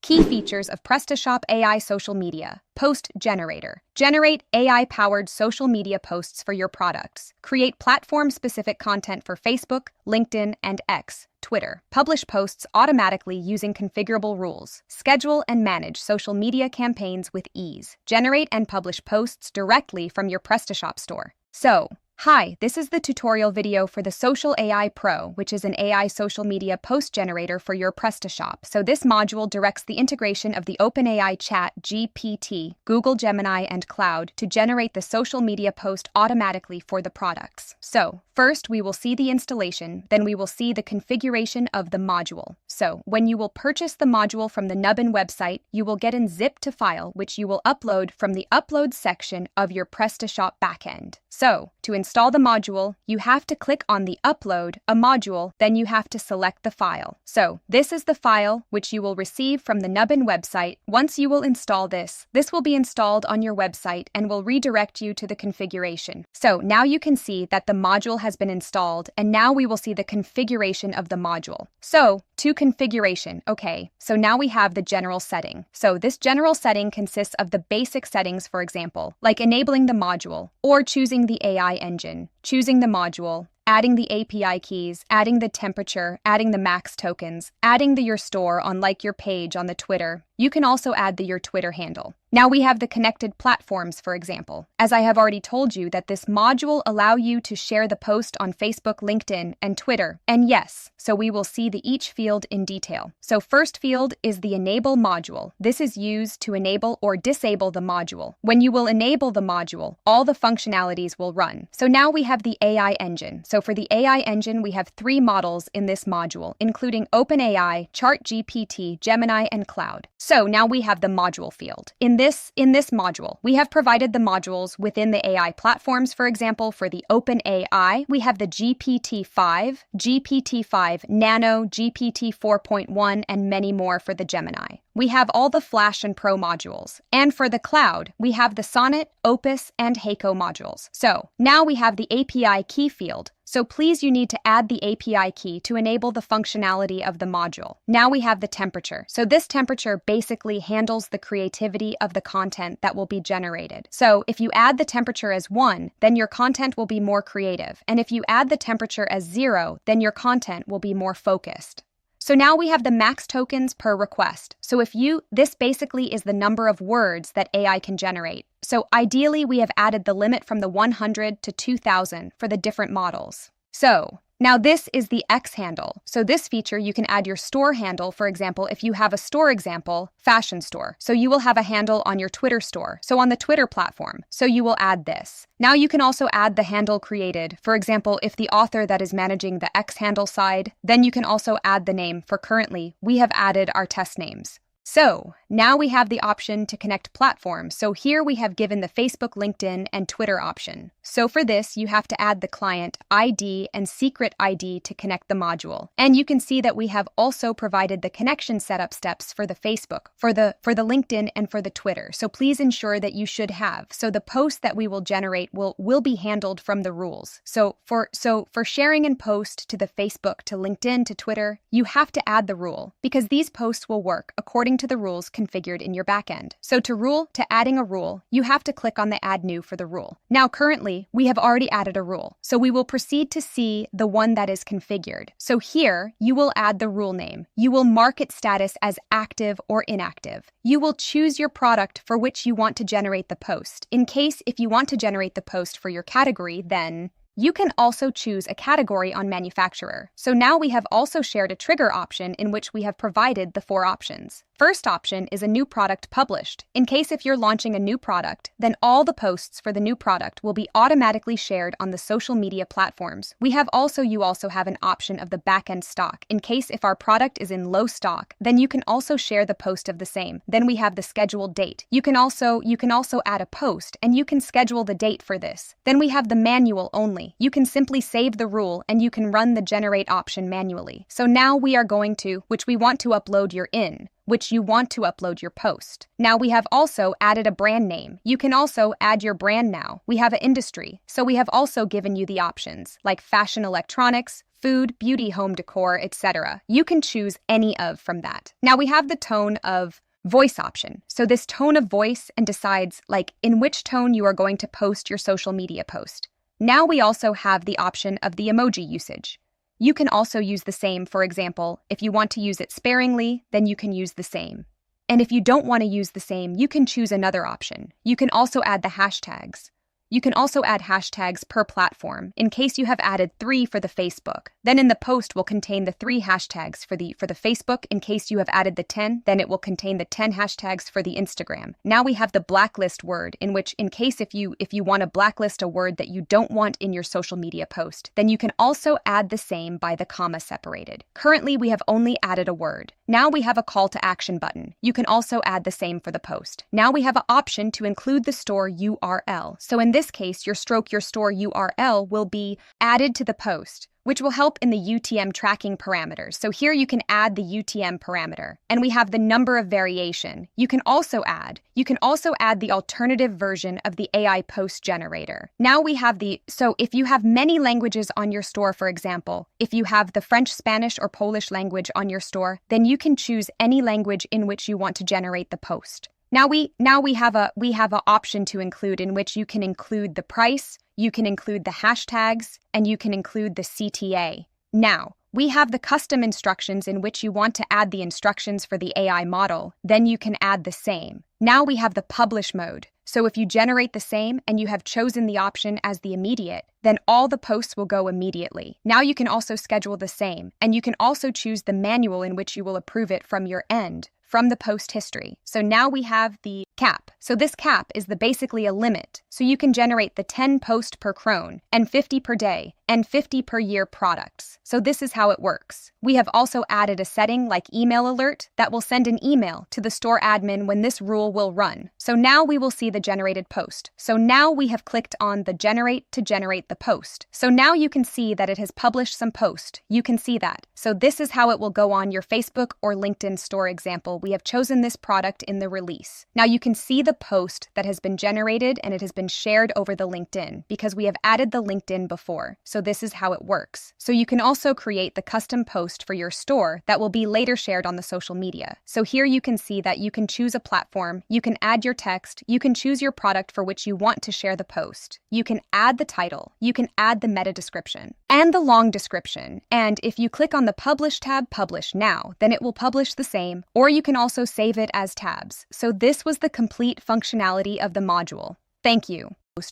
Key features of PrestaShop AI Social Media. Post Generator. Generate AI-powered social media posts for your products. Create platform-specific content for Facebook, LinkedIn, and X, Twitter. Publish posts automatically using configurable rules. Schedule and manage social media campaigns with ease. Generate and publish posts directly from your PrestaShop store. Hi, this is the tutorial video for the Social AI Pro, which is an AI social media post generator for your PrestaShop. So this module directs the integration of the OpenAI Chat, GPT, Google Gemini, and Claude to generate the social media post automatically for the products. So first, we will see the installation, then we will see the configuration of the module. So when you will purchase the module from the Knowband website, you will get a zip-to file, which you will upload from the Upload section of your PrestaShop backend. So to install the module, you have to click on the Upload a module, then you have to select the file. So this is the file which you will receive from the Knowband website. Once you will install this will be installed on your website and will redirect you to the configuration. So now you can see that the module has been installed, and now we will see the configuration of the module. So to configuration, okay, so now we have the general setting. So this general setting consists of the basic settings, for example, like enabling the module or choosing the AI engine, choosing the module, adding the API keys, adding the temperature, adding the max tokens, adding your store on like your page on the Twitter. You can also add your Twitter handle. Now we have the connected platforms, for example. As I have already told you that this module allow you to share the post on Facebook, LinkedIn, and Twitter. And yes, so we will see each field in detail. So first field is the enable module. This is used to enable or disable the module. When you will enable the module, all the functionalities will run. So now we have the AI engine. So for the AI engine, we have 3 models in this module, including OpenAI, ChatGPT, Gemini, and Claude. So now we have the module field. In this module, we have provided the modules within the AI platforms. For example, for the OpenAI, we have the GPT-5 Nano, GPT 4.1, and many more for the Gemini. We have all the Flash and Pro modules. And for the Cloud, we have the Sonnet, Opus, and Heiko modules. So now we have the API key field. So please, you need to add the API key to enable the functionality of the module. Now we have the temperature. So this temperature basically handles the creativity of the content that will be generated. So if you add the temperature as 1, then your content will be more creative. And if you add the temperature as 0, then your content will be more focused. So now we have the max tokens per request. So this basically is the number of words that AI can generate. So ideally, we have added the limit from the 100 to 2000 for the different models. So now this is the X handle. So this feature, you can add your store handle. For example, if you have a store example, fashion store. So you will have a handle on your Twitter store. So on the Twitter platform. So you will add this. Now you can also add the handle created. For example, if the author that is managing the X handle side, then you can also add the name. For currently, we have added our test names. So now we have the option to connect platforms. So here we have given the Facebook, LinkedIn, and Twitter option. So for this, you have to add the client ID and secret ID to connect the module. And you can see that we have also provided the connection setup steps for the Facebook, for the LinkedIn, and for the Twitter. So please ensure that you should have. So the posts that we will generate will be handled from the rules. So for sharing and post to the Facebook, to LinkedIn, to Twitter, you have to add the rule because these posts will work according to the rules configured in your backend. So to adding a rule, you have to click on the Add New for the rule. Now currently, we have already added a rule. So we will proceed to see the one that is configured. So here, you will add the rule name. You will mark its status as active or inactive. You will choose your product for which you want to generate the post. In case if you want to generate the post for your category, then you can also choose a category on manufacturer. So now we have also shared a trigger option in which we have provided the 4 options. First option is a new product published. In case if you're launching a new product, then all the posts for the new product will be automatically shared on the social media platforms. You also have an option of the backend stock. In case if our product is in low stock, then you can also share the post of the same. Then we have the scheduled date. You can also add a post and you can schedule the date for this. Then we have the manual only. You can simply save the rule and you can run the generate option manually. So now we are going to, which you want to upload your post. Now we have also added a brand name. You can also add your brand now. We have an industry. So we have also given you the options like fashion electronics, food, beauty, home decor, etc. You can choose any of from that. Now we have the tone of voice option. So this tone of voice and decides in which tone you are going to post your social media post. Now we also have the option of the emoji usage. You can also use the same, for example, if you want to use it sparingly, then you can use the same. And if you don't want to use the same, you can choose another option. You can also add the hashtags. You can also add hashtags per platform. In case you have added 3 for the Facebook, then in the post will contain the 3 hashtags for the Facebook. In case you have added the 10, then it will contain the 10 hashtags for the Instagram. Now we have the blacklist word, in which in case if you want to blacklist a word that you don't want in your social media post, then you can also add the same by the comma separated. Currently, we have only added a word. Now we have a call to action button. You can also add the same for the post. Now we have an option to include the store URL. So in this case, your store URL will be added to the post, which will help in the UTM tracking parameters. So here you can add the UTM parameter, and we have the number of variation. You can also add the alternative version of the AI post generator. Now we have so if you have many languages on your store, for example, if you have the French, Spanish, or Polish language on your store, then you can choose any language in which you want to generate the post. Now we have an option to include, in which you can include the price, you can include the hashtags, and you can include the CTA. Now, we have the custom instructions in which you want to add the instructions for the AI model, then you can add the same. Now we have the publish mode. So if you generate the same and you have chosen the option as the immediate, then all the posts will go immediately. Now you can also schedule the same, and you can also choose the manual in which you will approve it from your end, from the post history. So now we have the cap. So this cap is basically a limit. So you can generate the 10 post per crone and 50 per day and 50 per year products. So this is how it works. We have also added a setting like email alert that will send an email to the store admin when this rule will run. So now we will see the generated post. So now we have clicked on the generate to generate the post. So now you can see that it has published some post. You can see that. So this is how it will go on your Facebook or LinkedIn store example. We have chosen this product in the release. Now you can see the post that has been generated, and it has been shared over the LinkedIn because we have added the LinkedIn before. So this is how it works. So you can also create the custom post for your store that will be later shared on the social media. So here you can see that you can choose a platform, you can add your text, you can choose your product for which you want to share the post. You can add the title, you can add the meta description and the long description. And if you click on the Publish tab, Publish Now, then it will publish the same, or you can also save it as tabs. So this was the complete functionality of the module. Thank you. For